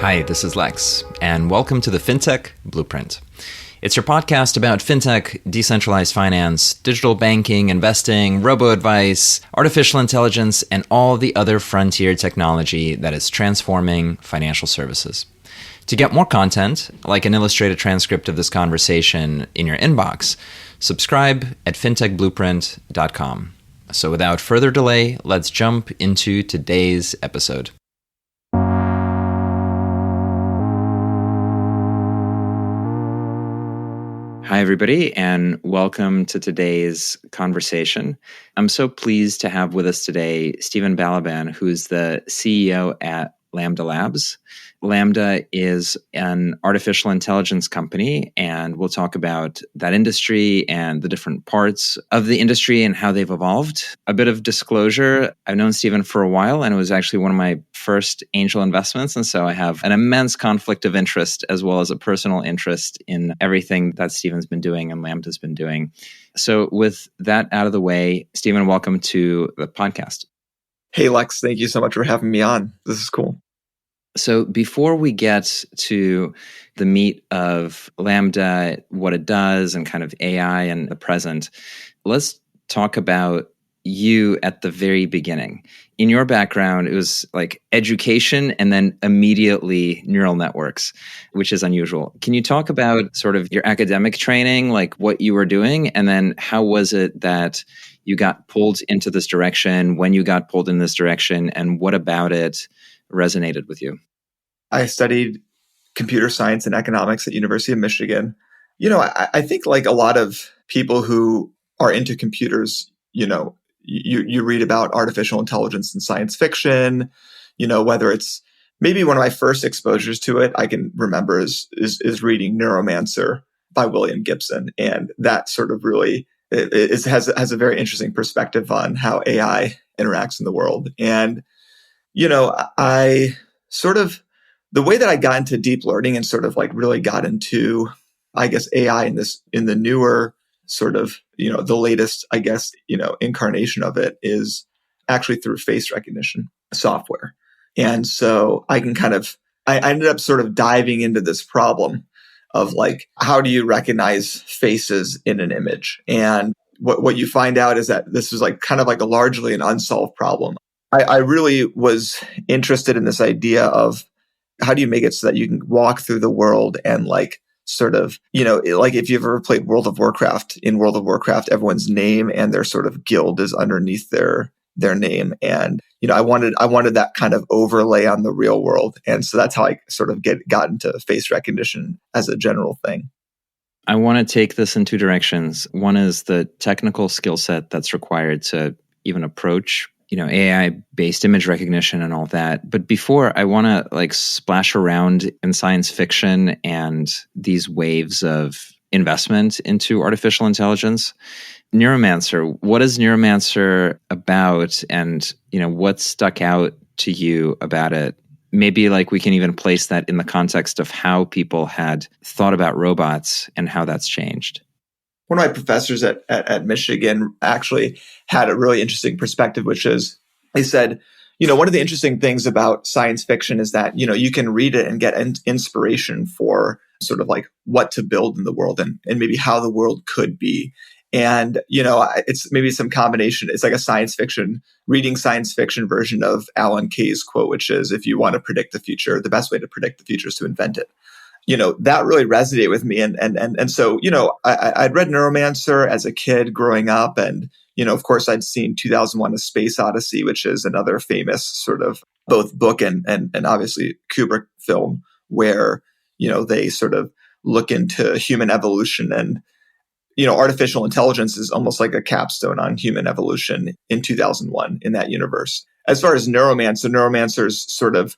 Hi, this is Lex, and welcome to the Fintech Blueprint. It's your podcast about fintech, decentralized finance, digital banking, investing, robo-advice, artificial intelligence, and all the other frontier technology that is transforming financial services. To get more content, like an illustrated transcript of this conversation in your inbox, subscribe at fintechblueprint.com. So without further delay, let's jump into today's episode. Hi, everybody, and welcome to today's conversation. I'm so pleased to have with us today Stephen Balavan, who's the CEO at Lambda Labs. Lambda is an artificial intelligence company, and we'll talk about that industry and the different parts of the industry and how they've evolved. A bit of disclosure, I've known Stephen for a while, and it was actually one of my first angel investments. And so I have an immense conflict of interest as well as a personal interest in everything that Stephen's been doing and Lambda's been doing. So with that out of the way, Stephen, welcome to the podcast. Hey, Lex, thank you so much for having me on. This is cool. So before we get to the meat of Lambda, what it does, and kind of AI and the present, let's talk about you at the very beginning. In your background, it was like education and then immediately neural networks, which is unusual. Can you talk about sort of your academic training, like what you were doing, and then how was it that you got pulled into this direction, when you got pulled in this direction, and what about it resonated with you? I studied computer science and economics at University of Michigan. I think like a lot of people who are into computers, you read about artificial intelligence in science fiction, whether it's maybe one of my first exposures to it, I can remember is reading Neuromancer by William Gibson. And that sort of really has a very interesting perspective on how AI interacts in the world. And, I sort of, the way that I got into deep learning and sort of like really got into, I guess, AI in the newer sort of, the latest, I guess, incarnation of it is actually through face recognition software. And so I ended up sort of diving into this problem of like, how do you recognize faces in an image? And what you find out is that this is like kind of like a largely an unsolved problem. I really was interested in this idea of how do you make it so that you can walk through the world and like sort of, like if you've ever played World of Warcraft, in World of Warcraft, everyone's name and their sort of guild is underneath their name. And, I wanted that kind of overlay on the real world. And so that's how I sort of got into face recognition as a general thing. I want to take this in two directions. One is the technical skill set that's required to even approach AI-based image recognition and all that. But before, I want to like splash around in science fiction and these waves of investment into artificial intelligence. Neuromancer, what is Neuromancer about? And, what stuck out to you about it? Maybe like we can even place that in the context of how people had thought about robots and how that's changed. One of my professors at Michigan actually had a really interesting perspective, which is they said, one of the interesting things about science fiction is that, you can read it and get inspiration for sort of like what to build in the world and maybe how the world could be. And, it's maybe some combination. It's like a reading science fiction version of Alan Kay's quote, which is, if you want to predict the future, the best way to predict the future is to invent it. That really resonated with me. And so, I'd read Neuromancer as a kid growing up. And, of course, I'd seen 2001: A Space Odyssey, which is another famous sort of both book and obviously Kubrick film where, they sort of look into human evolution. And, artificial intelligence is almost like a capstone on human evolution in 2001 in that universe. As far as Neuromancer's sort of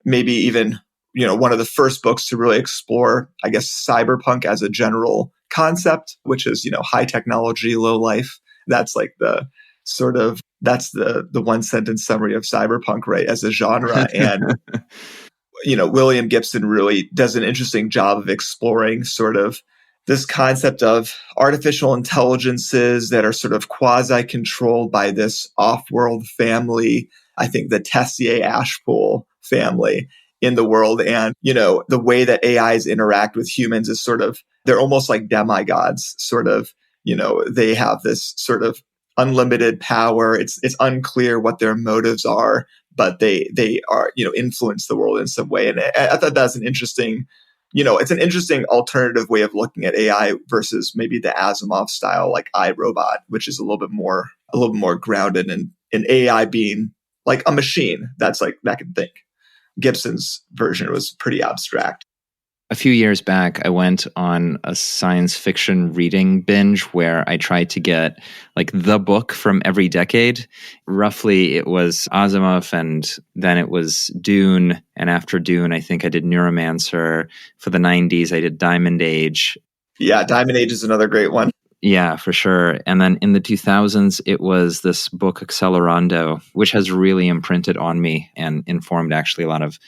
maybe even one of the first books to really explore, I guess, cyberpunk as a general concept, which is, high technology, low life. That's like that's the one sentence summary of cyberpunk, right, as a genre. And, William Gibson really does an interesting job of exploring sort of this concept of artificial intelligences that are sort of quasi-controlled by this off-world family, I think the Tessier-Ashpool family. in the world. And, the way that AIs interact with humans is they're almost like demigods, they have this sort of unlimited power. It's unclear what their motives are, but they are, influence the world in some way. And I thought that's an interesting, it's an interesting alternative way of looking at AI versus maybe the Asimov style, like iRobot, which is a little bit more grounded in AI being like a machine that can think. Gibson's version was pretty abstract. A few years back, I went on a science fiction reading binge where I tried to get like the book from every decade. Roughly, it was Asimov, and then it was Dune. And after Dune, I think I did Neuromancer. For the 90s, I did Diamond Age. Yeah, Diamond Age is another great one. Yeah, for sure. And then in the 2000s, it was this book, Accelerando, which has really imprinted on me and informed actually a lot of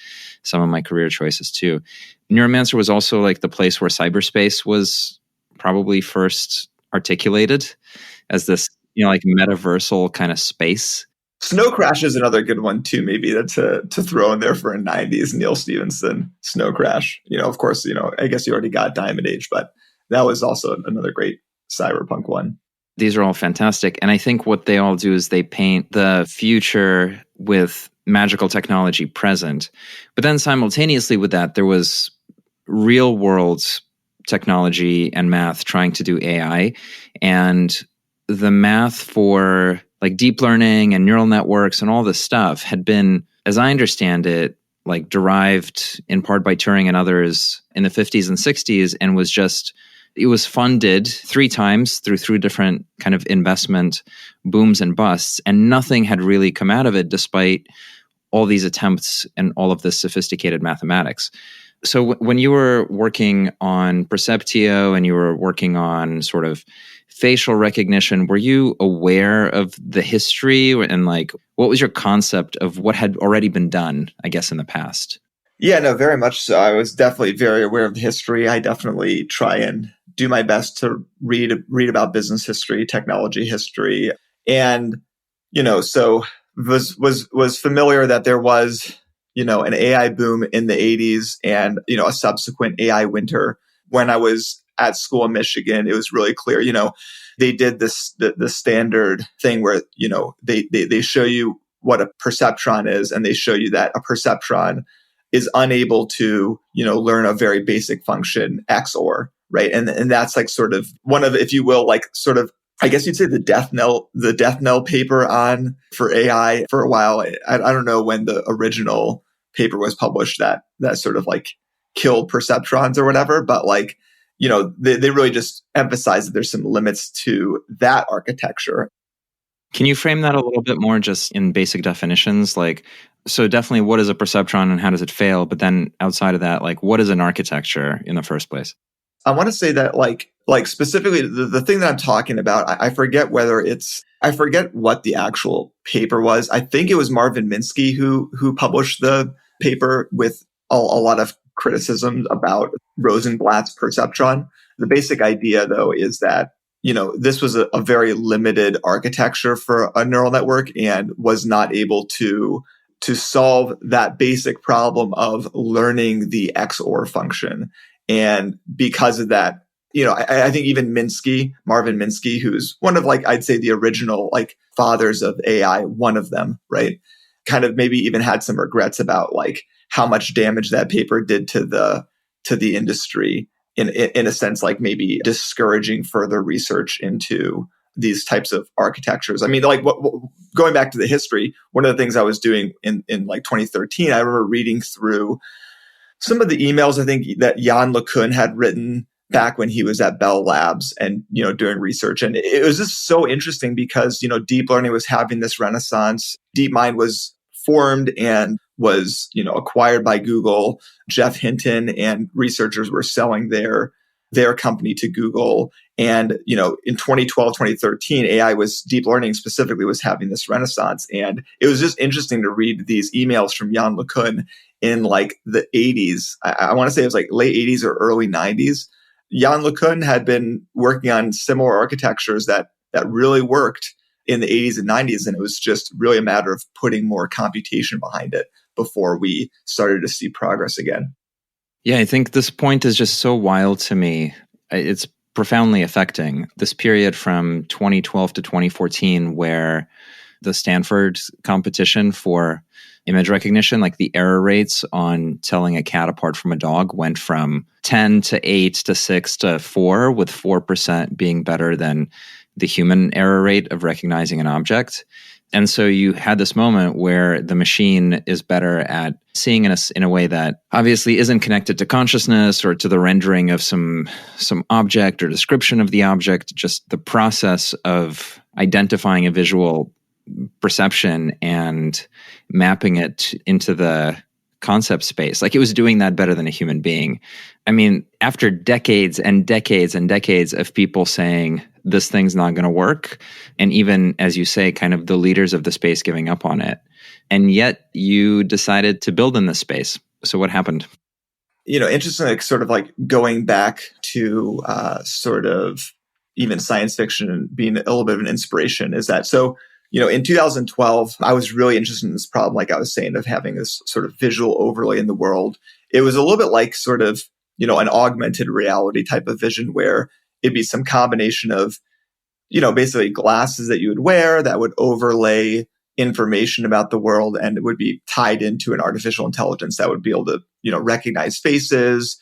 some of my career choices too. Neuromancer was also like the place where cyberspace was probably first articulated as this, like metaversal kind of space. Snow Crash is another good one too, maybe to throw in there for a 90s Neil Stephenson. Snow Crash. Of course, I guess you already got Diamond Age, but that was also another great cyberpunk one. These are all fantastic. And I think what they all do is they paint the future with magical technology present. But then simultaneously with that, there was real world technology and math trying to do AI. And the math for like deep learning and neural networks and all this stuff had been, as I understand it, like derived in part by Turing and others in the 50s and 60s, and it was funded 3 times through 3 different kind of investment booms and busts, and nothing had really come out of it despite all these attempts and all of this sophisticated mathematics. So when you were working on Perceptio and you were working on sort of facial recognition, were you aware of the history and like what was your concept of what had already been done, I guess, in the past? Yeah, no, very much so. I was definitely very aware of the history. I definitely try and do my best to read about business history, technology history, and so was familiar that there was an AI boom in the 80s and a subsequent AI winter. When I was at school in Michigan, it was really clear. They did the standard thing where they show you what a perceptron is, and they show you that a perceptron is unable to learn a very basic function XOR. Right. And that's like sort of one of, if you will, like sort of, I guess you'd say the death knell paper for AI for a while. I don't know when the original paper was published that sort of like killed perceptrons or whatever, but like, they really just emphasize that there's some limits to that architecture. Can you frame that a little bit more just in basic definitions? Like, so definitely what is a perceptron and how does it fail? But then outside of that, like what is an architecture in the first place? I want to say that like specifically the thing that I'm talking about, I forget what the actual paper was. I think it was Marvin Minsky who published the paper with a lot of criticism about Rosenblatt's perceptron. The basic idea though is that, this was a very limited architecture for a neural network and was not able to solve that basic problem of learning the XOR function. And because of that, I think even Marvin Minsky, who's one of like, I'd say the original like fathers of AI, one of them, right, kind of maybe even had some regrets about like how much damage that paper did to the industry in a sense, like maybe discouraging further research into these types of architectures. I mean, like going back to the history, one of the things I was doing in like 2013, I remember reading through some of the emails I think that Jan LeCun had written back when he was at Bell Labs and, doing research. And it was just so interesting because, deep learning was having this renaissance. DeepMind was formed and was, acquired by Google. Jeff Hinton and researchers were selling their company to Google. And, in 2012, 2013, deep learning specifically was having this renaissance. And it was just interesting to read these emails from Jan LeCun in like the 80s. I want to say it was like late 80s or early 90s. Jan LeCun had been working on similar architectures that really worked in the 80s and 90s. And it was just really a matter of putting more computation behind it before we started to see progress again. Yeah, I think this point is just so wild to me. It's profoundly affecting this period from 2012 to 2014, where the Stanford competition for image recognition, like the error rates on telling a cat apart from a dog went from 10 to 8 to 6 to 4, with 4% being better than the human error rate of recognizing an object. And so you had this moment where the machine is better at seeing in a way that obviously isn't connected to consciousness or to the rendering of some object or description of the object, just the process of identifying a visual perception and mapping it into the concept space. Like, it was doing that better than a human being. I mean, after decades and decades and decades of people saying this thing's not going to work, and even, as you say, kind of the leaders of the space giving up on it, and yet you decided to build in this space. So what happened? Interesting, like sort of like going back to sort of even science fiction and being a little bit of an inspiration is that, so in 2012, I was really interested in this problem, like I was saying, of having this sort of visual overlay in the world. It was a little bit like sort of, an augmented reality type of vision where it'd be some combination of, basically glasses that you would wear that would overlay information about the world, and it would be tied into an artificial intelligence that would be able to, recognize faces,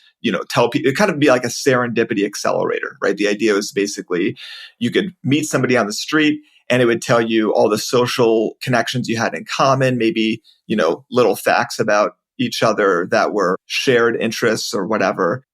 tell people. It kind of be like a serendipity accelerator, right? The idea was basically you could meet somebody on the street and it would tell you all the social connections you had in common, maybe, little facts about each other that were shared interests or whatever.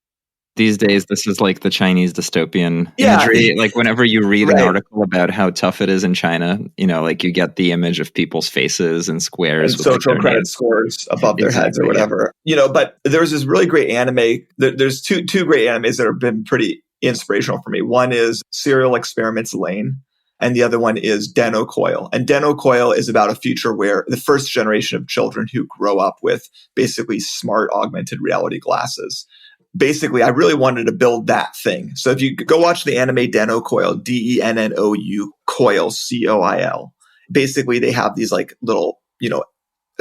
These days, this is like the Chinese dystopian imagery. Like, whenever you read an article about how tough it is in China, like you get the image of people's faces and squares and with social like credit scores above their heads or whatever. But there was this really great anime. There's two great animes that have been pretty inspirational for me. One is Serial Experiments Lane, and the other one is Den-O Coil. And Den-O Coil is about a future where the first generation of children who grow up with basically smart augmented reality glasses. Basically, I really wanted to build that thing. So if you go watch the anime Den-O Coil, DENNOU Coil, COIL, basically they have these like little,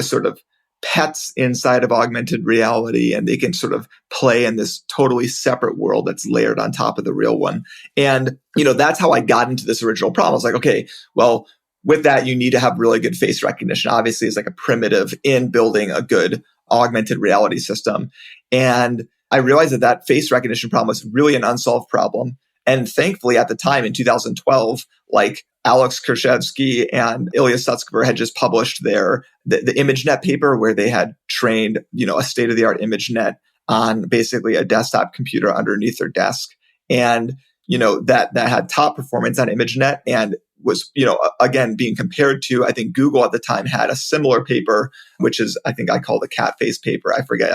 sort of pets inside of augmented reality, and they can sort of play in this totally separate world that's layered on top of the real one. And, that's how I got into this original problem. I was like, okay, well, with that, you need to have really good face recognition. Obviously, it's like a primitive in building a good augmented reality system. And I realized that face recognition problem was really an unsolved problem. And thankfully, at the time in 2012, like Alex Kershevsky and Ilya Sutskever had just published the ImageNet paper where they had trained, a state-of-the-art ImageNet on basically a desktop computer underneath their desk. And, that had top performance on ImageNet and was, again, being compared to, I think Google at the time had a similar paper, which is, I think I call the cat face paper. I forget.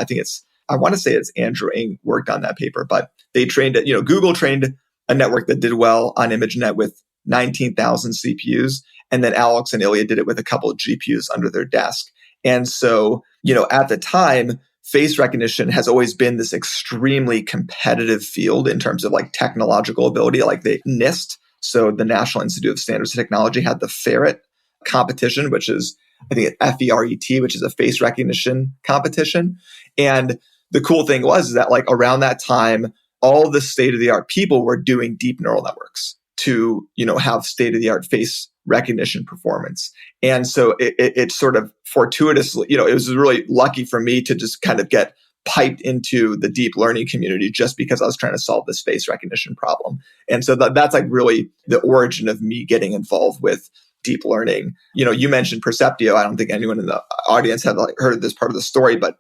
I want to say it's Andrew Ng worked on that paper, but they trained it, Google trained a network that did well on ImageNet with 19,000 CPUs. And then Alex and Ilya did it with a couple of GPUs under their desk. And so, at the time, face recognition has always been this extremely competitive field in terms of like technological ability, like the NIST. So the National Institute of Standards and Technology had the Ferret competition, which is, I think, FERET, which is a face recognition competition. And the cool thing was that like around that time, all the state-of-the-art people were doing deep neural networks to, have state-of-the-art face recognition performance. And so it sort of fortuitously, it was really lucky for me to just kind of get piped into the deep learning community just because I was trying to solve this face recognition problem. And so that's like really the origin of me getting involved with deep learning. You mentioned Perceptio. I don't think anyone in the audience had like heard of this part of the story, but,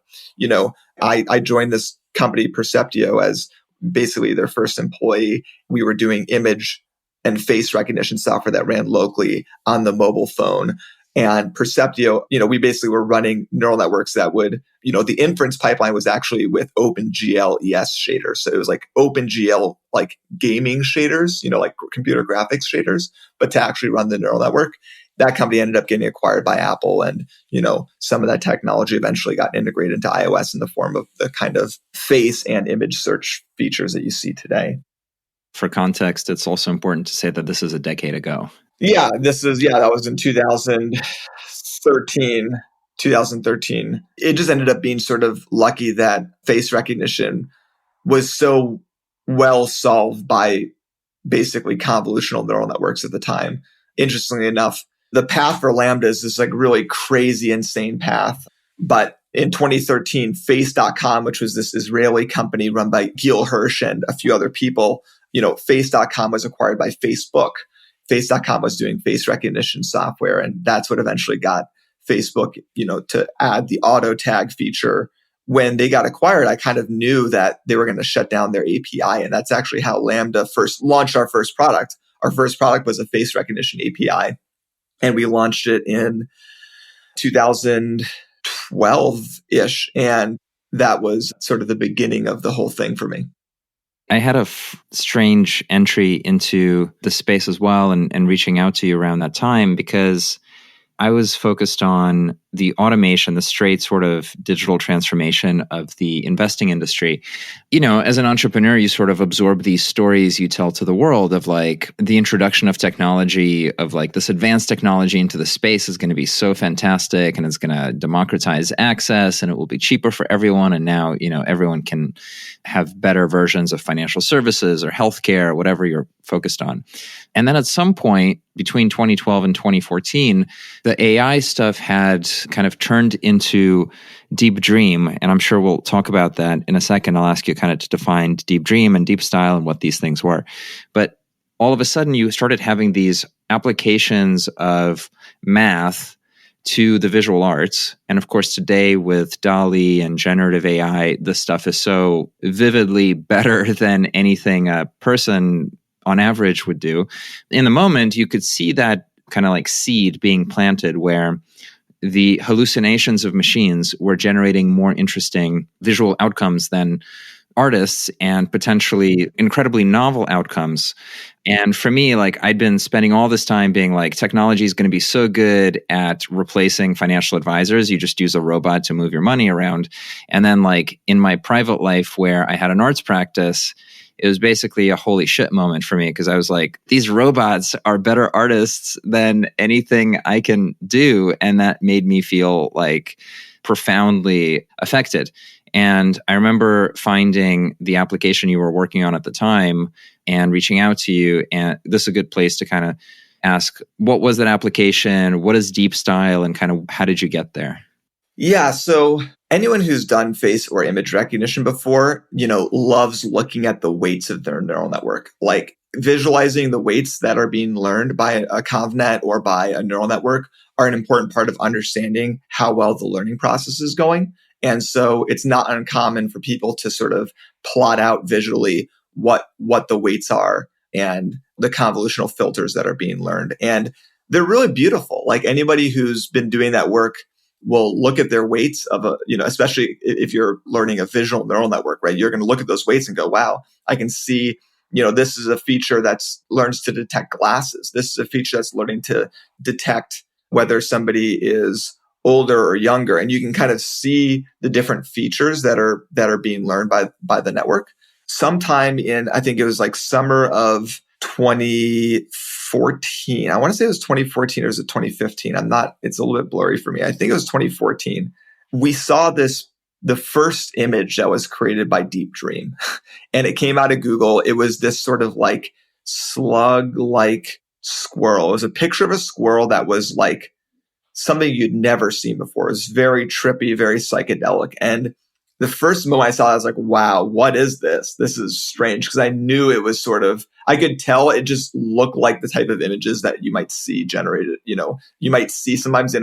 I joined this company Perceptio as basically their first employee. We were doing image and face recognition software that ran locally on the mobile phone. And Perceptio, we basically were running neural networks that would, the inference pipeline was actually with OpenGL ES shaders. So it was like OpenGL, like gaming shaders, like computer graphics shaders, but to actually run the neural network. That company ended up getting acquired by Apple. And, some of that technology eventually got integrated into iOS in the form of the kind of face and image search features that you see today. For context, it's also important to say that this is a decade ago. That was in 2013. It just ended up being sort of lucky that face recognition was so well solved by basically convolutional neural networks at the time. Interestingly enough, the path for Lambda is this like really crazy, insane path. But in 2013, Face.com, which was this Israeli company run by Gil Hirsch and a few other people, Face.com was acquired by Facebook. Face.com was doing face recognition software, and that's what eventually got Facebook, to add the auto tag feature. When they got acquired, I kind of knew that they were going to shut down their API. And that's actually how Lambda first launched our first product. Our first product was a face recognition API. And we launched it in 2012-ish. And that was sort of the beginning of the whole thing for me. I had a strange entry into the space as well and reaching out to you around that time because I was focused on the automation, the straight sort of digital transformation of the investing industry. As an entrepreneur, you sort of absorb these stories you tell to the world of like the introduction of technology, of like this advanced technology into the space is going to be so fantastic and it's going to democratize access and it will be cheaper for everyone. And now, everyone can have better versions of financial services or healthcare, whatever you're focused on. And then at some point between 2012 and 2014, the AI stuff had kind of turned into DeepDream. And I'm sure we'll talk about that in a second. I'll ask you kind of to define DeepDream and DeepStyle and what these things were. But all of a sudden, you started having these applications of math to the visual arts. And of course, today with Dall-E and generative AI, this stuff is so vividly better than anything a person on average would do. In the moment, you could see that kind of like seed being planted where the hallucinations of machines were generating more interesting visual outcomes than artists and potentially incredibly novel outcomes. And for me, like I'd been spending all this time being like, technology is going to be so good at replacing financial advisors. You just use a robot to move your money around. And then like in my private life where I had an arts practice, it was basically a holy shit moment for me because I was like, these robots are better artists than anything I can do. And that made me feel like profoundly affected. And I remember finding the application you were working on at the time and reaching out to you. And this is a good place to kind of ask, what was that application? What is DeepStyle? And kind of how did you get there? Yeah. So anyone who's done face or image recognition before, loves looking at the weights of their neural network, like visualizing the weights that are being learned by a ConvNet or by a neural network are an important part of understanding how well the learning process is going. And so it's not uncommon for people to sort of plot out visually what the weights are and the convolutional filters that are being learned. And they're really beautiful. Like anybody who's been doing that work will look at their weights of especially if you're learning a visual neural network, right? You're going to look at those weights and go, wow, I can see, this is a feature that's learns to detect glasses. This is a feature that's learning to detect whether somebody is older or younger. And you can kind of see the different features that are being learned by the network. Sometime in, I think it was like summer of 2014. I want to say it was 2014 or was it 2015? It's a little bit blurry for me. I think it was 2014. We saw the first image that was created by DeepDream and it came out of Google. It was this sort of like slug-like squirrel. It was a picture of a squirrel that was like something you'd never seen before. It was very trippy, very psychedelic. And the first moment I saw it, I was like, wow, what is this? This is strange. Because I knew it was I could tell it just looked like the type of images that you might see generated, you might see sometimes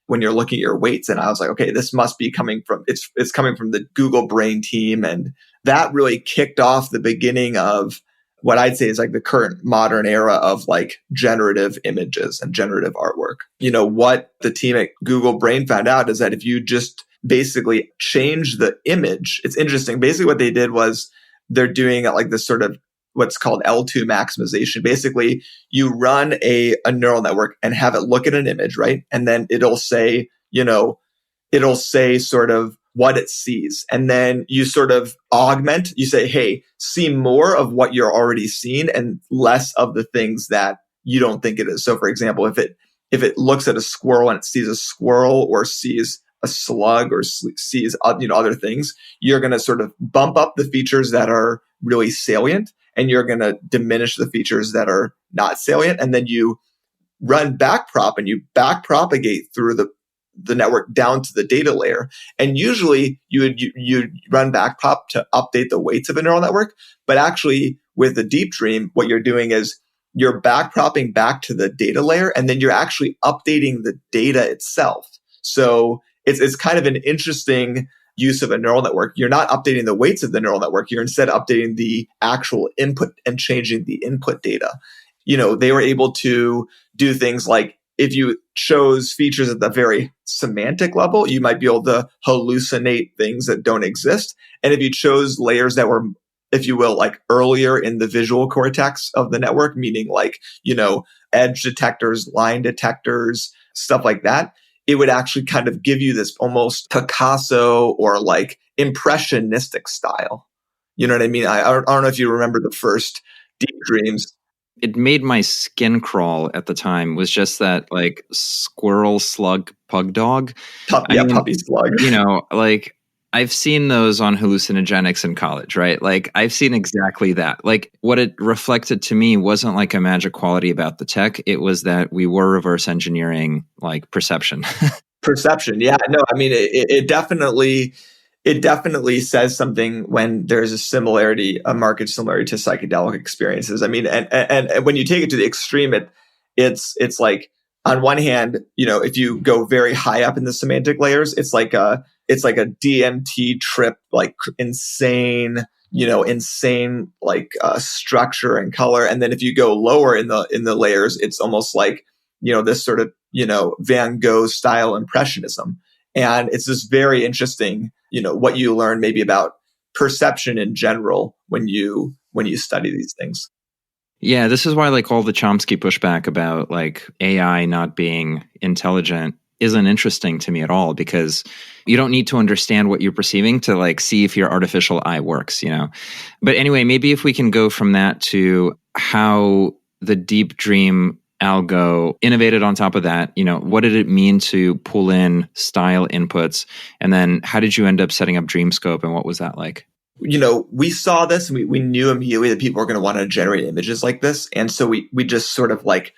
when you're looking at your weights. And I was like, okay, this must be coming from, it's coming from the Google Brain team. And that really kicked off the beginning of what I'd say is like the current modern era of like generative images and generative artwork. What the team at Google Brain found out is that if you just basically change the image, it's interesting. Basically what they did was they're doing like this sort of what's called L2 maximization. Basically, you run a neural network and have it look at an image, right? And then it'll say sort of what it sees. And then you sort of augment, you say, hey, see more of what you're already seeing and less of the things that you don't think it is. So for example, if it looks at a squirrel and it sees a squirrel or sees a slug or sees other things, you're going to sort of bump up the features that are really salient, and you're going to diminish the features that are not salient. And then you run backprop and you backpropagate through the network down to the data layer. And usually you run backprop to update the weights of a neural network. But actually with the DeepDream, what you're doing is you're backpropping back to the data layer, and then you're actually updating the data itself. So it's kind of an interesting use of a neural network. You're not updating the weights of the neural network. You're instead updating the actual input and changing the input data. They were able to do things like, if you chose features at the very semantic level, you might be able to hallucinate things that don't exist. And if you chose layers that were, if you will, like earlier in the visual cortex of the network, meaning like, edge detectors, line detectors, stuff like that, it would actually kind of give you this almost Picasso or like impressionistic style. You know what I mean? I don't know if you remember the first DeepDreams. It made my skin crawl at the time, was just that like squirrel slug pug dog. Puppy slug. Like I've seen those on hallucinogenics in college, right? Like I've seen exactly that. Like what it reflected to me wasn't like a magic quality about the tech. It was that we were reverse engineering like perception. Perception. Yeah, no, I mean, it definitely says something when there's a marked similarity to psychedelic experiences. I mean, and when you take it to the extreme, it's like, on one hand, if you go very high up in the semantic layers, it's like a DMT trip, like insane like structure and color. And then if you go lower in the layers, it's almost like, this sort of, Van Gogh style impressionism. And it's just very interesting, what you learn maybe about perception in general when you study these things. Yeah, this is why like all the Chomsky pushback about like AI not being intelligent isn't interesting to me at all, because you don't need to understand what you're perceiving to like see if your artificial eye works, But anyway, maybe if we can go from that to how the DeepDream algo innovated on top of that, what did it mean to pull in style inputs? And then how did you end up setting up Dreamscope, and what was that like? We saw this, and we knew immediately that people were going to want to generate images like this. And so we just sort of like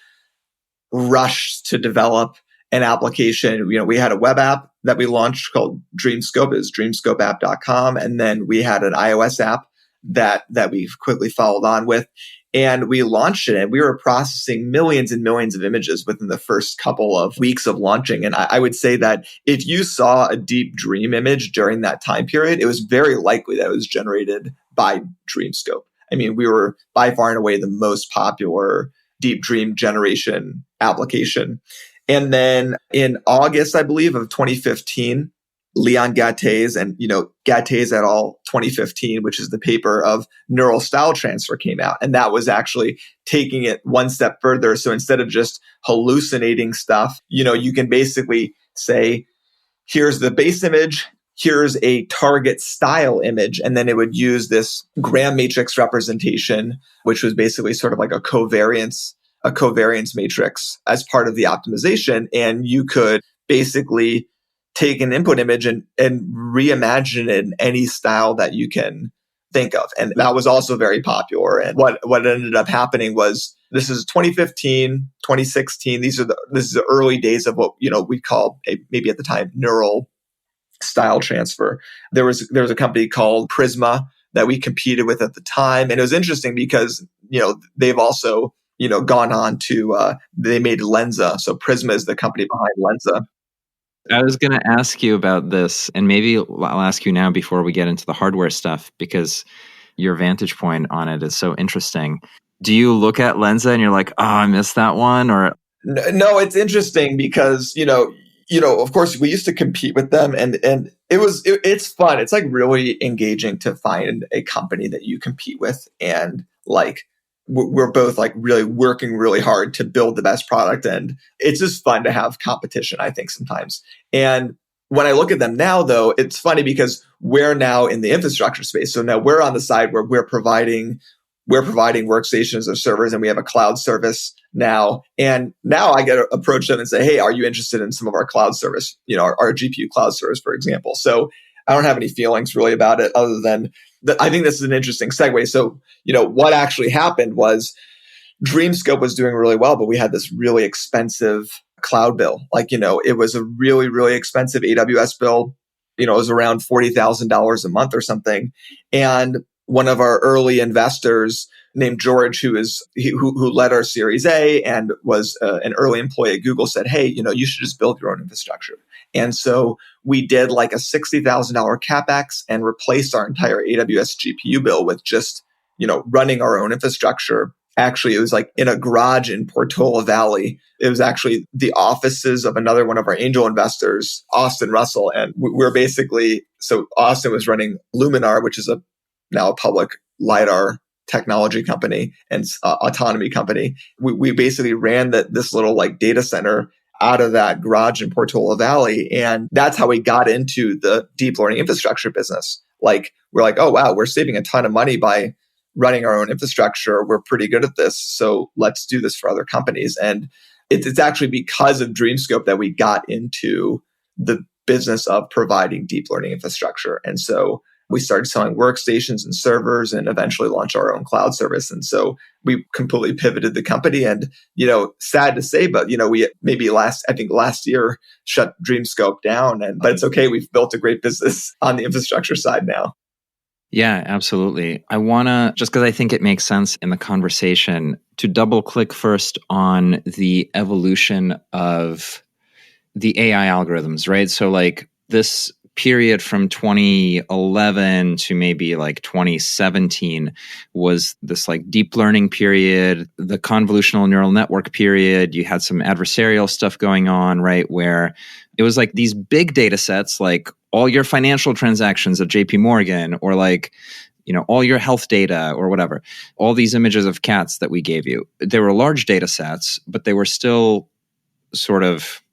rushed to develop an application. We had a web app that we launched called Dreamscope. It was dreamscopeapp.com. And then we had an iOS app that we quickly followed on with. And we launched it, and we were processing millions and millions of images within the first couple of weeks of launching. And I would say that if you saw a DeepDream image during that time period, it was very likely that it was generated by Dreamscope. I mean, we were by far and away the most popular DeepDream generation application. And then in August, I believe, of 2015, Leon Gatte's and, Gatte's et al. 2015, which is the paper of neural style transfer, came out. And that was actually taking it one step further. So instead of just hallucinating stuff, you can basically say, here's the base image, here's a target style image. And then it would use this gram matrix representation, which was basically sort of like a covariance matrix as part of the optimization. And you could basically take an input image and reimagine it in any style that you can think of. And that was also very popular. And what ended up happening was, this is 2015, 2016. This is the early days of what, we call maybe at the time neural style transfer. There was a company called Prisma that we competed with at the time. And it was interesting because, they've also, gone on to, they made Lensa. So Prisma is the company behind Lensa. I was going to ask you about this, and maybe I'll ask you now before we get into the hardware stuff, because your vantage point on it is so interesting. Do you look at Lensa and you're like, oh, I missed that one? Or no, it's interesting because, of course we used to compete with them, and it's fun. It's like really engaging to find a company that you compete with, and like, we're both like really working really hard to build the best product. And it's just fun to have competition, I think, sometimes. And when I look at them now, though, it's funny because we're now in the infrastructure space. So now we're on the side where we're we're providing workstations or servers, and we have a cloud service now. And now I get to approach them and say, hey, are you interested in some of our cloud service, our GPU cloud service, for example? So I don't have any feelings really about it other than that. I think this is an interesting segue. So, what actually happened was Dreamscope was doing really well, but we had this really expensive cloud bill. It was a really, really expensive AWS bill. It was around $40,000 a month or something. And one of our early investors named George, who led our Series A and was an early employee at Google, said, hey, you should just build your own infrastructure. And so we did like a $60,000 CapEx and replaced our entire AWS GPU bill with just, running our own infrastructure. Actually, it was like in a garage in Portola Valley. It was actually the offices of another one of our angel investors, Austin Russell. And we're basically, so Austin was running Luminar, which is now a public LiDAR technology company and autonomy company. We basically ran this little like data center out of that garage in Portola Valley. And that's how we got into the deep learning infrastructure business. Like, we're like, oh, wow, we're saving a ton of money by running our own infrastructure. We're pretty good at this. So let's do this for other companies. And it's actually because of Dreamscope that we got into the business of providing deep learning infrastructure. And so we started selling workstations and servers and eventually launched our own cloud service. And so we completely pivoted the company. And, sad to say, but, we maybe last year shut Dreamscope down. But it's okay. We've built a great business on the infrastructure side now. Yeah, absolutely. I want to, just because I think it makes sense in the conversation, to double click first on the evolution of the AI algorithms, right? So like this period from 2011 to maybe like 2017 was this like deep learning period, the convolutional neural network period. You had some adversarial stuff going on, right? Where it was like these big data sets, like all your financial transactions at JP Morgan, or like, all your health data or whatever, all these images of cats that we gave you. They were large data sets, but they were still sort of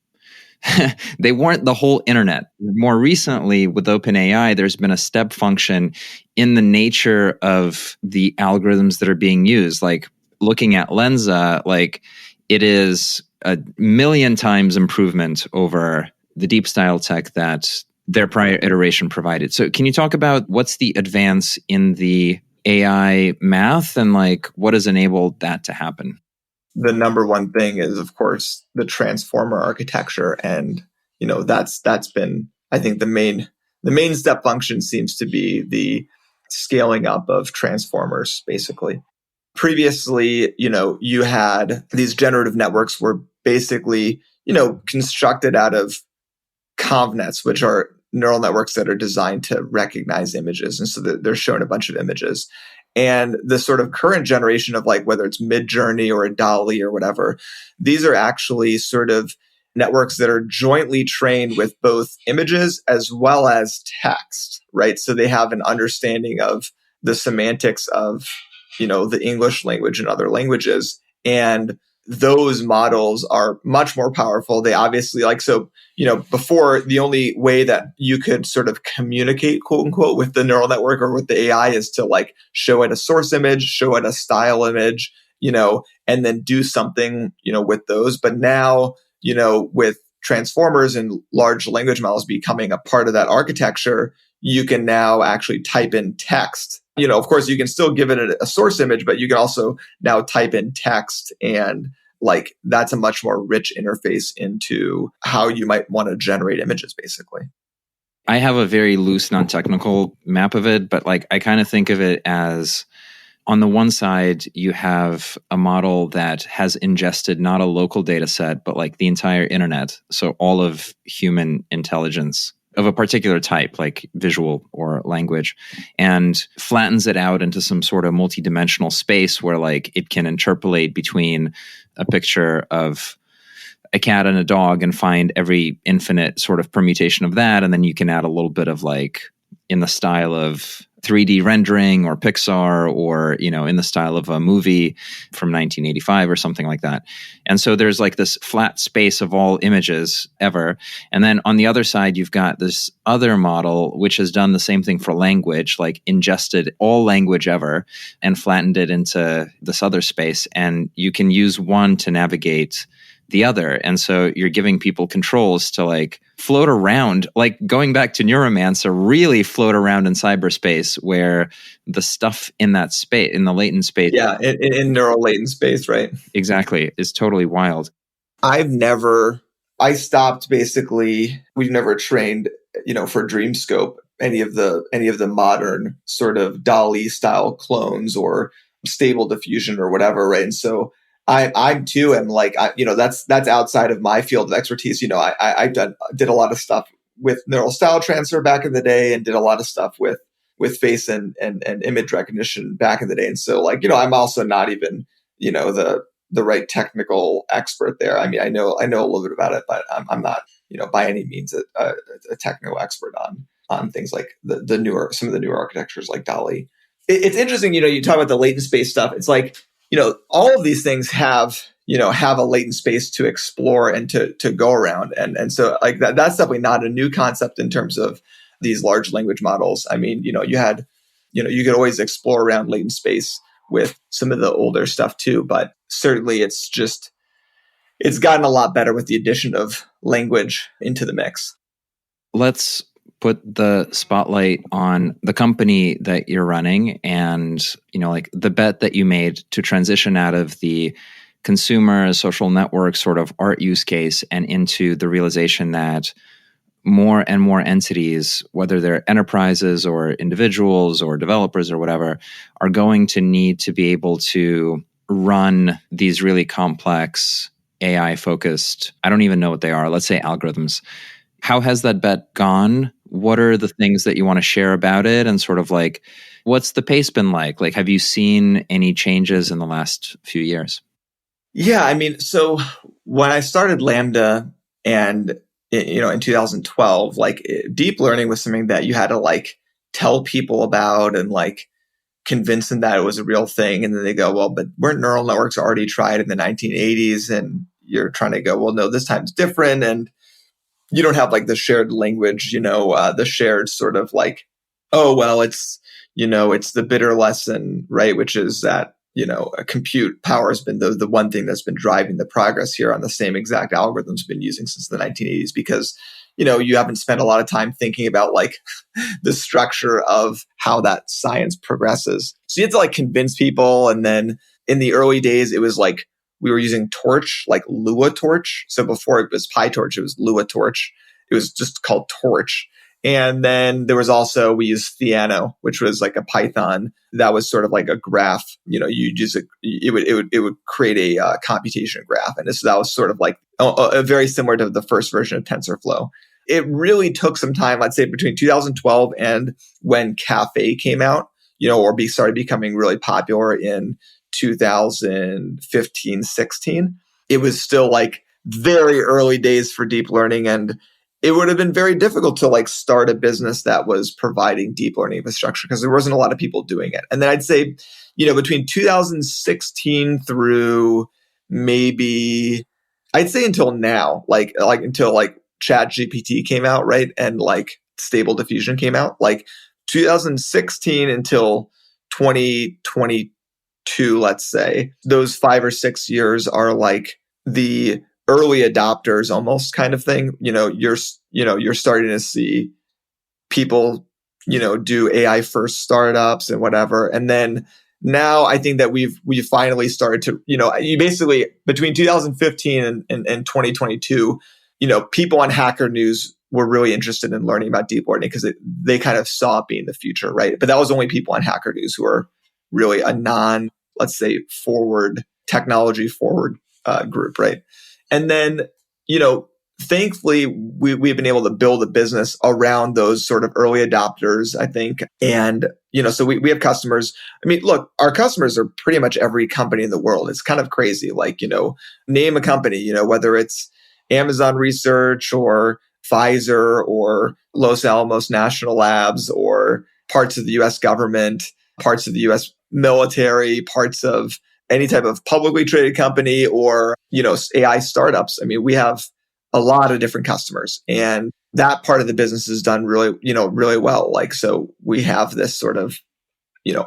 they weren't the whole internet. More recently, with OpenAI, there's been a step function in the nature of the algorithms that are being used. Like looking at Lensa, like it is a million times improvement over the deep style tech that their prior iteration provided. So can you talk about what's the advance in the AI math and like what has enabled that to happen? The number one thing is, of course, the transformer architecture. And, that's been, I think the main step function seems to be the scaling up of transformers, basically. Previously, you had these generative networks were basically, constructed out of convnets, which are neural networks that are designed to recognize images. And so they're shown a bunch of images. And the sort of current generation of like, whether it's Midjourney or a Dall-E or whatever, these are actually sort of networks that are jointly trained with both images as well as text, right? So they have an understanding of the semantics of, the English language and other languages. And those models are much more powerful. They obviously before the only way that you could sort of communicate, quote unquote, with the neural network or with the AI is to like show it a source image, show it a style image, and then do something, with those. But now, with transformers and large language models becoming a part of that architecture, you can now actually type in text. Of course, you can still give it a source image, but you can also now type in text, and like that's a much more rich interface into how you might want to generate images, basically. I have a very loose, non-technical map of it, but like I kind of think of it as on the one side, you have a model that has ingested not a local data set, but like the entire internet. So all of human intelligence of a particular type, like visual or language, and flattens it out into some sort of multidimensional space where like it can interpolate between a picture of a cat and a dog and find every infinite sort of permutation of that. And then you can add a little bit of like in the style of 3D rendering or Pixar or, in the style of a movie from 1985 or something like that. And so there's like this flat space of all images ever. And then on the other side, you've got this other model, which has done the same thing for language, like ingested all language ever and flattened it into this other space. And you can use one to navigate the other. And so you're giving people controls to like float around, like going back to Neuromancer, really float around in cyberspace where the stuff in that space, in the latent space. Yeah, in neural latent space, right? Exactly. Is totally wild. I stopped basically, we've never trained, for Dreamscope, any of the modern sort of Dall-E style clones or stable diffusion or whatever, right? And so I too am like, that's outside of my field of expertise. I did a lot of stuff with neural style transfer back in the day and did a lot of stuff with face and image recognition back in the day. And so like, I'm also not even, the right technical expert there. I mean, I know a little bit about it, but I'm not, by any means a technical expert on things like some of the newer architectures like Dall-E. It's interesting, you talk about the latent space stuff. It's like, all of these things have a latent space to explore and to go around. And so like that's definitely not a new concept in terms of these large language models. I mean, you could always explore around latent space with some of the older stuff too, but certainly it's gotten a lot better with the addition of language into the mix. Let's put the spotlight on the company that you're running and, like the bet that you made to transition out of the consumer social network sort of art use case and into the realization that more and more entities, whether they're enterprises or individuals or developers or whatever, are going to need to be able to run these really complex AI focused, I don't even know what they are, let's say algorithms. How has that bet gone? What are the things that you want to share about it? And sort of like, what's the pace been like? Like, have you seen any changes in the last few years? Yeah, I mean, so when I started Lambda and, in 2012, like deep learning was something that you had to like tell people about and like convince them that it was a real thing. And then they go, well, but weren't neural networks already tried in the 1980s? And you're trying to go, well, no, this time's different. And you don't have like the shared language, the shared sort of like, oh, well, it's the bitter lesson, right? Which is that, compute power has been the one thing that's been driving the progress here on the same exact algorithms we've been using since the 1980s, because, you haven't spent a lot of time thinking about like the structure of how that science progresses. So you have to like convince people. And then in the early days, it was like, we were using Torch, like Lua Torch. So before it was PyTorch, it was Lua Torch. It was just called Torch. And then there was also, we used Theano, which was like a Python that was sort of like a graph. You just, it would create a computation graph. And that was sort of like a very similar to the first version of TensorFlow. It really took some time, I'd say between 2012 and when Cafe came out, started becoming really popular in 2015, 16. It was still like very early days for deep learning. And it would have been very difficult to like start a business that was providing deep learning infrastructure because there wasn't a lot of people doing it. And then I'd say, between 2016 through maybe, I'd say until now, like until like ChatGPT came out, right? And like Stable Diffusion came out, like 2016 until 2022, let's say, those 5 or 6 years are like the early adopters almost kind of thing. You're starting to see people, do AI first startups and whatever. And then now I think that we've finally started to, you basically between 2015 and 2022, people on Hacker News were really interested in learning about deep learning because they kind of saw it being the future, right? But that was only people on Hacker News who are really a let's say, technology forward group, right? And then, thankfully, we've been able to build a business around those sort of early adopters, I think. And, so we have customers. I mean, look, our customers are pretty much every company in the world. It's kind of crazy. Like, name a company, whether it's Amazon Research or Pfizer or Los Alamos National Labs or parts of the US government, parts of the US military, parts of any type of publicly traded company or, AI startups. I mean, we have a lot of different customers, and that part of the business is done really, really well. Like, so we have this sort of,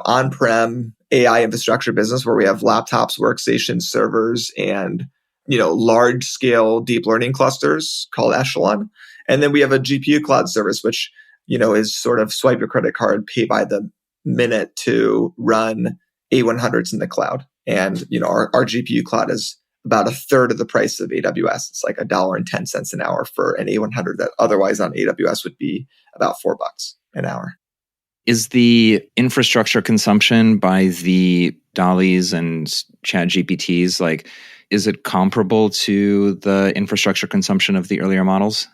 on-prem AI infrastructure business where we have laptops, workstations, servers, and, large scale deep learning clusters called Echelon. And then we have a GPU cloud service, which, is sort of swipe your credit card, pay by the minute to run A100s in the cloud. And, our GPU cloud is about a third of the price of AWS. It's like $1.10 an hour for an A100 that otherwise on AWS would be about $4 an hour. Is the infrastructure consumption by the Dall-E's and ChatGPTs, like, is it comparable to the infrastructure consumption of the earlier models?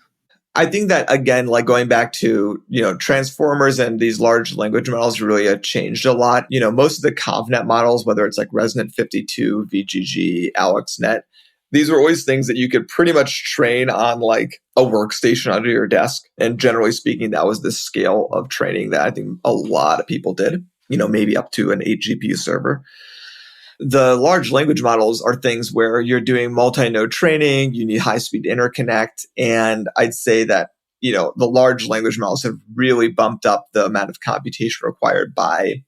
I think that, again, like going back to, transformers and these large language models really have changed a lot. Most of the ConvNet models, whether it's like Resonant 52, VGG, AlexNet, these were always things that you could pretty much train on like a workstation under your desk. And generally speaking, that was the scale of training that I think a lot of people did, maybe up to an 8 GPU server. The large language models are things where you're doing multi-node training, you need high-speed interconnect. And I'd say that, the large language models have really bumped up the amount of computation required by,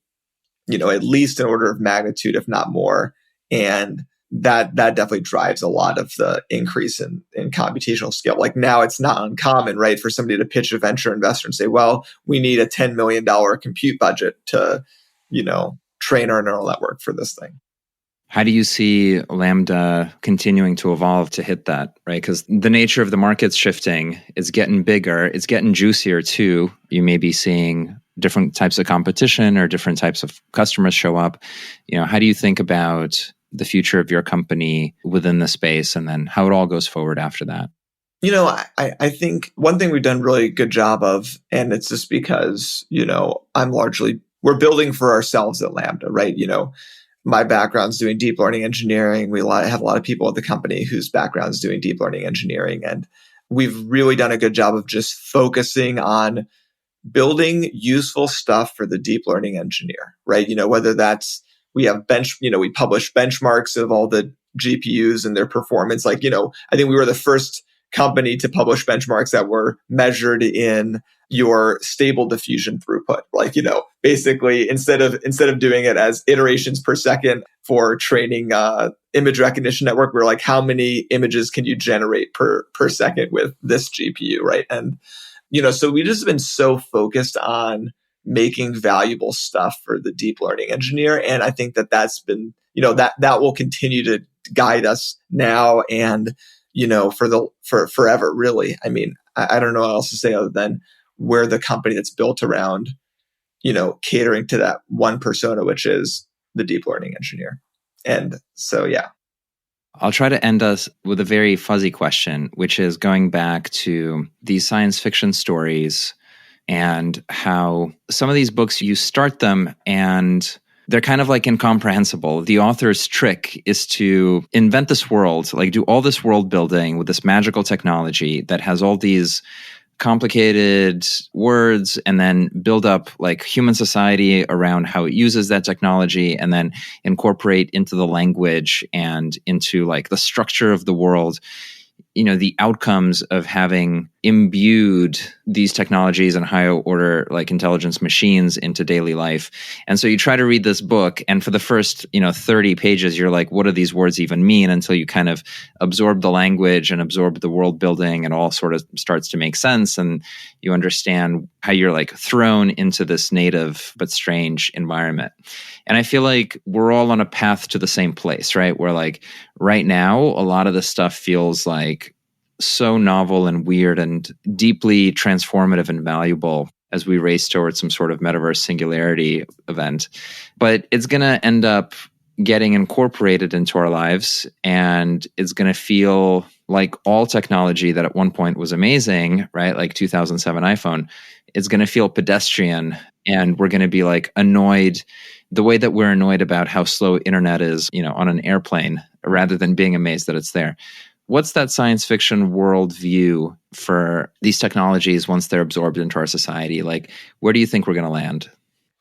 at least an order of magnitude, if not more. And that definitely drives a lot of the increase in computational scale. Like now it's not uncommon, right, for somebody to pitch a venture investor and say, well, we need a $10 million compute budget to, train our neural network for this thing. How do you see Lambda continuing to evolve to hit that, right? Because the nature of the market's shifting, it's getting bigger, it's getting juicier too. You may be seeing different types of competition or different types of customers show up. How do you think about the future of your company within the space and then how it all goes forward after that? I think one thing we've done really good job of, and it's just because, we're building for ourselves at Lambda, right? My background's doing deep learning engineering. We have a lot of people at the company whose background's doing deep learning engineering. And we've really done a good job of just focusing on building useful stuff for the deep learning engineer, right? Whether that's, we publish benchmarks of all the GPUs and their performance. Like, I think we were the first company to publish benchmarks that were measured in your stable diffusion throughput. Like, basically instead of doing it as iterations per second for training image recognition network, we're like, how many images can you generate per second with this GPU, right? And, so we just been so focused on making valuable stuff for the deep learning engineer. And I think that's been, that will continue to guide us now and, for forever, really. I mean, I don't know what else to say other than we're the company that's built around, catering to that one persona, which is the deep learning engineer. And so, yeah. I'll try to end us with a very fuzzy question, which is going back to these science fiction stories and how some of these books, you start them and they're kind of like incomprehensible. The author's trick is to invent this world, like do all this world building with this magical technology that has all these complicated words and then build up like human society around how it uses that technology and then incorporate into the language and into like the structure of the world, the outcomes of having imbued these technologies and higher order like intelligence machines into daily life. And so you try to read this book and for the first 30 pages you're like, what do these words even mean, until you kind of absorb the language and absorb the world building and all sort of starts to make sense and you understand how you're like thrown into this native but strange environment. And I feel like we're all on a path to the same place, right? Where like right now a lot of this stuff feels like so novel and weird and deeply transformative and valuable as we race towards some sort of metaverse singularity event. But it's going to end up getting incorporated into our lives, and it's going to feel like all technology that at one point was amazing, right? Like 2007 iPhone, it's going to feel pedestrian, and we're going to be like annoyed the way that we're annoyed about how slow internet is, on an airplane, rather than being amazed that it's there. what's that science fiction worldview for these technologies once they're absorbed into our society? Like, where do you think we're going to land?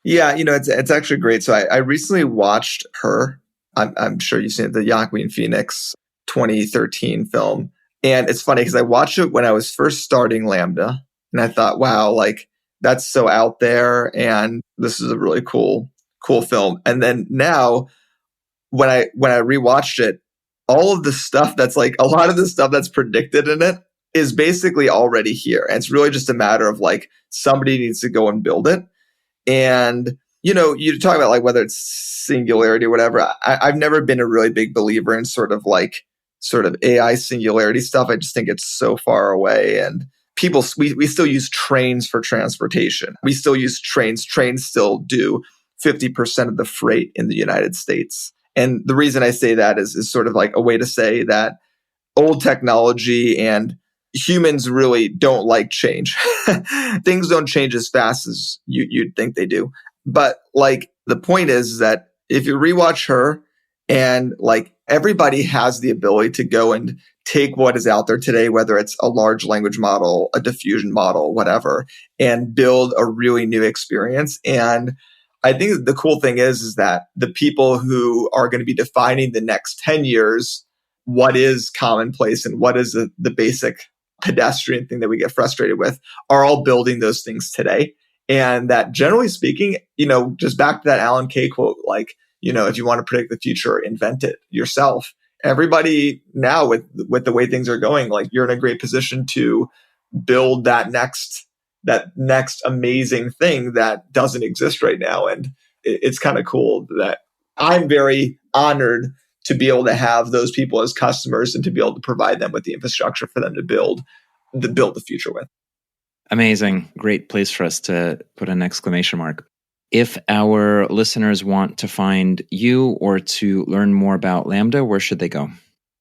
Yeah, it's actually great. So I recently watched Her. I'm sure you've seen it, the Joaquin Phoenix 2013 film. And it's funny because I watched it when I was first starting Lambda. And I thought, wow, like that's so out there. And this is a really cool film. And then now when I rewatched it, all of the stuff that's like a lot of the stuff that's predicted in it is basically already here. And it's really just a matter of like somebody needs to go and build it. And, you talk about like whether it's singularity or whatever. I've never been a really big believer in sort of AI singularity stuff. I just think it's so far away. And we still use trains for transportation. We still use trains. Trains still do 50% of the freight in the United States. And the reason I say that is sort of like a way to say that old technology and humans really don't like change. Things don't change as fast as you'd think they do. But like the point is that if you rewatch Her, and like everybody has the ability to go and take what is out there today, whether it's a large language model, a diffusion model, whatever, and build a really new experience. And I think the cool thing is that the people who are going to be defining the next 10 years, what is commonplace and what is the basic pedestrian thing that we get frustrated with, are all building those things today. And that generally speaking, just back to that Alan Kay quote, like, if you want to predict the future, invent it yourself. Everybody now with the way things are going, like you're in a great position to build that next amazing thing that doesn't exist right now. And it's kind of cool that I'm very honored to be able to have those people as customers and to be able to provide them with the infrastructure for them to build the future with. Amazing. Great place for us to put an exclamation mark. If our listeners want to find you or to learn more about Lambda, where should they go?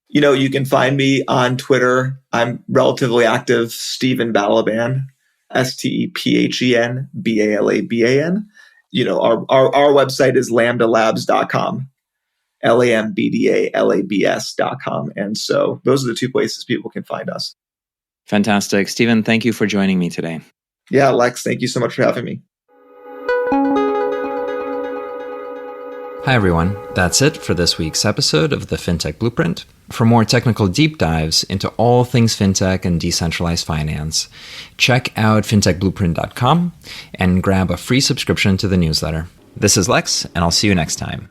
You can find me on Twitter. I'm relatively active, Stephen Balavan, STEPHEN BALABAN. Our website is lambdalabs.com, LAMBDALABS.com. And so those are the two places people can find us. Fantastic. Stephen, thank you for joining me today. Yeah, Lex, thank you so much for having me. Hi, everyone. That's it for this week's episode of the FinTech Blueprint. For more technical deep dives into all things FinTech and decentralized finance, check out fintechblueprint.com and grab a free subscription to the newsletter. This is Lex, and I'll see you next time.